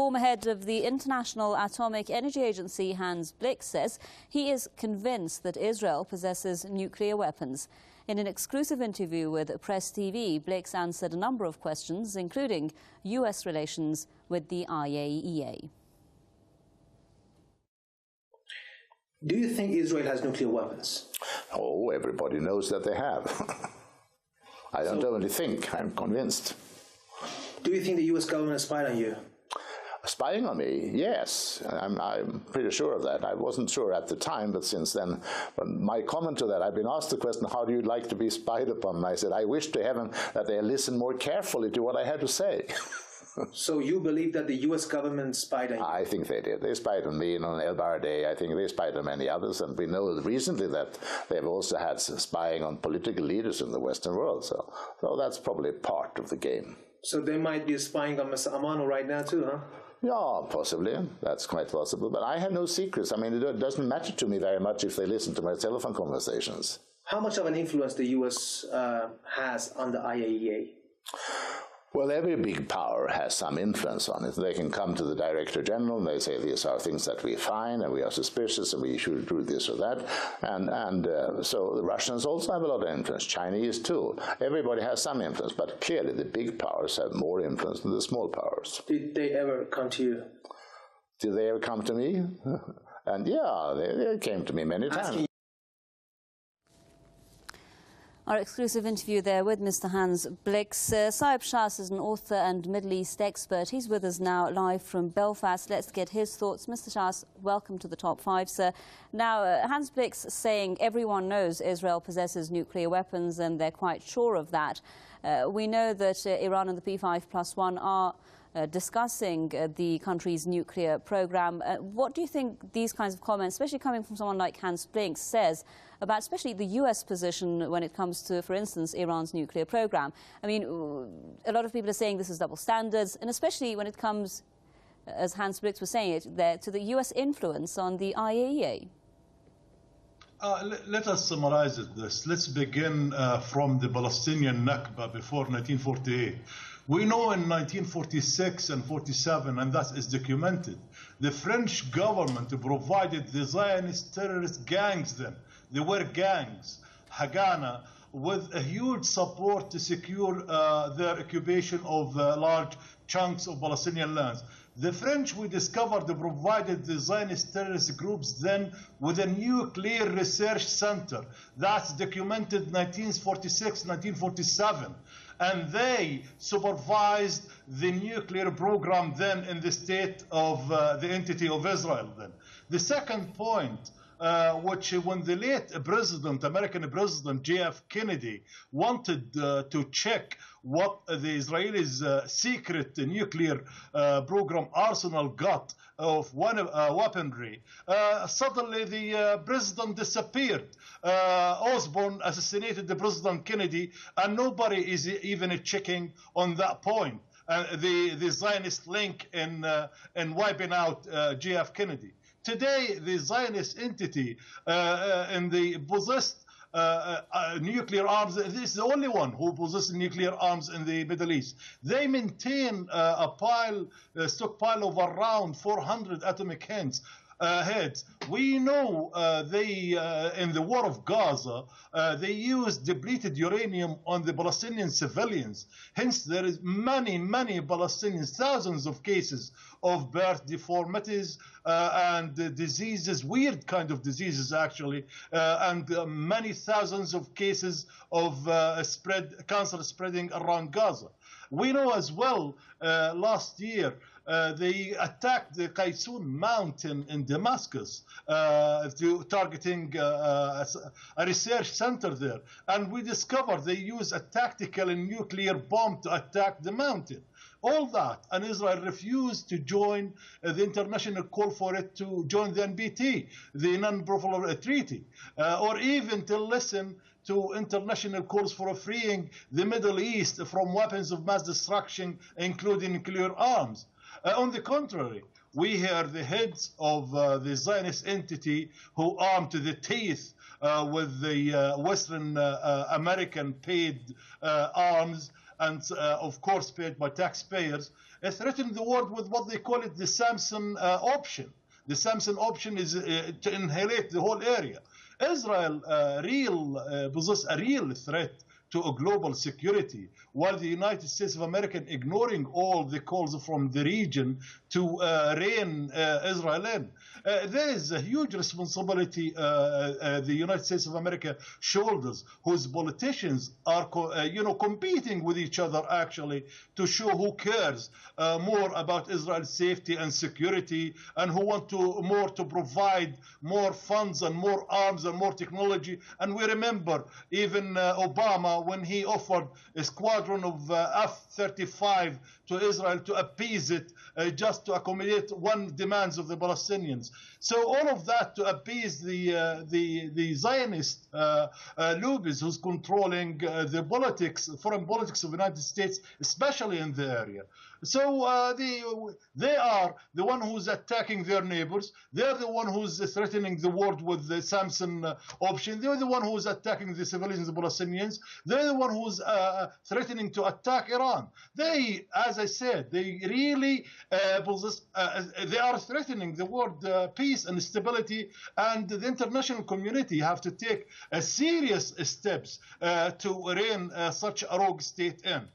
former head of the International Atomic Energy Agency, Hans Blix, says he is convinced that Israel possesses nuclear weapons. In an exclusive interview with Press TV, Blix answered a number of questions, including U.S. relations with the IAEA. Do you think Israel has nuclear weapons? Oh, everybody knows that they have. I don't only think, I'm convinced. Do you think the U.S. government spied on you? Spying on me? Yes. I'm pretty sure of that. I wasn't sure at the time, but since then, my comment to that, I've been asked the question, how do you like to be spied upon? And I said, I wish to heaven that they listen more carefully to what I had to say. So you believe that the U.S. government spied on you? I think they did. They spied on me and on El Baradei. I think they spied on many others. And we know recently that they've also had spying on political leaders in the Western world. So that's probably part of the game. So they might be spying on Mr. Amano right now too, huh? Yeah, possibly. That's quite possible. But I have no secrets. I mean, it doesn't matter to me very much if they listen to my telephone conversations. How much of an influence the U.S. has on the IAEA? Well, every big power has some influence on it. They can come to the Director General and they say these are things that we find and we are suspicious and we should do this or that. So the Russians also have a lot of influence, Chinese too. Everybody has some influence, but clearly the big powers have more influence than the small powers. Did they ever come to you? Did they ever come to me? And yeah, they came to me many times. Our exclusive interview there with Mr. Hans Blix. Saeb Shaath is an author and Middle East expert. He's with us now live from Belfast. Let's get his thoughts. Mr. Shaath, welcome to the Top 5, sir. Now, Hans Blix saying everyone knows Israel possesses nuclear weapons and they're quite sure of that. We know that Iran and the P5+1 are discussing the country's nuclear program. What do you think these kinds of comments, especially coming from someone like Hans Blix, says about especially the U.S. position when it comes to, for instance, Iran's nuclear program? I mean, a lot of people are saying this is double standards, and especially when it comes, as Hans Blix was saying it there, to the U.S. influence on the IAEA. Let us summarize this. Let's begin from the Palestinian Nakba before 1948. We know in 1946 and 47, and that is documented, the French government provided the Zionist terrorist gangs then. They were gangs, Haganah, with a huge support to secure their occupation of large chunks of Palestinian lands. The French, we discovered, provided the Zionist terrorist groups then with a nuclear research center. That's documented 1946, 1947. And they supervised the nuclear program then in the state of the entity of Israel then. The second point, which when the late president, American President J.F. Kennedy wanted to check what the Israelis' secret nuclear program arsenal got of weaponry, suddenly the president disappeared. Osborne assassinated the President Kennedy, and nobody is even checking on that point. The Zionist link in wiping out J.F. Kennedy. Today, the Zionist entity and the possessed nuclear arms, this is the only one who possesses nuclear arms in the Middle East. They maintain a stockpile of around 400 atomic heads. We know in the war of Gaza, they used depleted uranium on the Palestinian civilians. Hence, there is many Palestinians, thousands of cases of birth deformities and diseases, weird kind of diseases actually, and many thousands of cases of cancer spreading around Gaza. We know as well, last year, they attacked the Qaysun mountain in Damascus, targeting a research center there. And we discovered they use a tactical and nuclear bomb to attack the mountain. All that, and Israel refused to join the international call for it to join the NPT, the Non-Proliferation Treaty, or even to listen to international calls for freeing the Middle East from weapons of mass destruction, including nuclear arms. On the contrary, we hear the heads of the Zionist entity who armed to the teeth with the Western American paid arms and of course paid by taxpayers, threaten the world with what they call it the Samson option. The Samson option is to annihilate the whole area. Israel possesses a real threat to a global security, while the United States of America ignoring all the calls from the region to rein Israel in. There is a huge responsibility the United States of America shoulders, whose politicians are competing with each other actually to show who cares more about Israel's safety and security, and who want to provide more funds and more arms and more technology. And we remember even Obama, when he offered a squadron of F-35 to Israel to appease it, just to accommodate one demands of the Palestinians. So all of that to appease the Zionist lobbies who's controlling the foreign politics of the United States, especially in the area. So they are the one who's attacking their neighbors. They're the one who's threatening the world with the Samson option. They're the one who's attacking the civilians, the Palestinians. They're the one who's threatening to attack Iran. They, as I said, they really they are threatening the world peace and stability, and the international community have to take serious steps to rein such a rogue state in.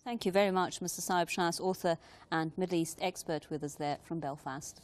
Thank you very much, Mr. Saeb Shaath, author and Middle East expert with us there from Belfast.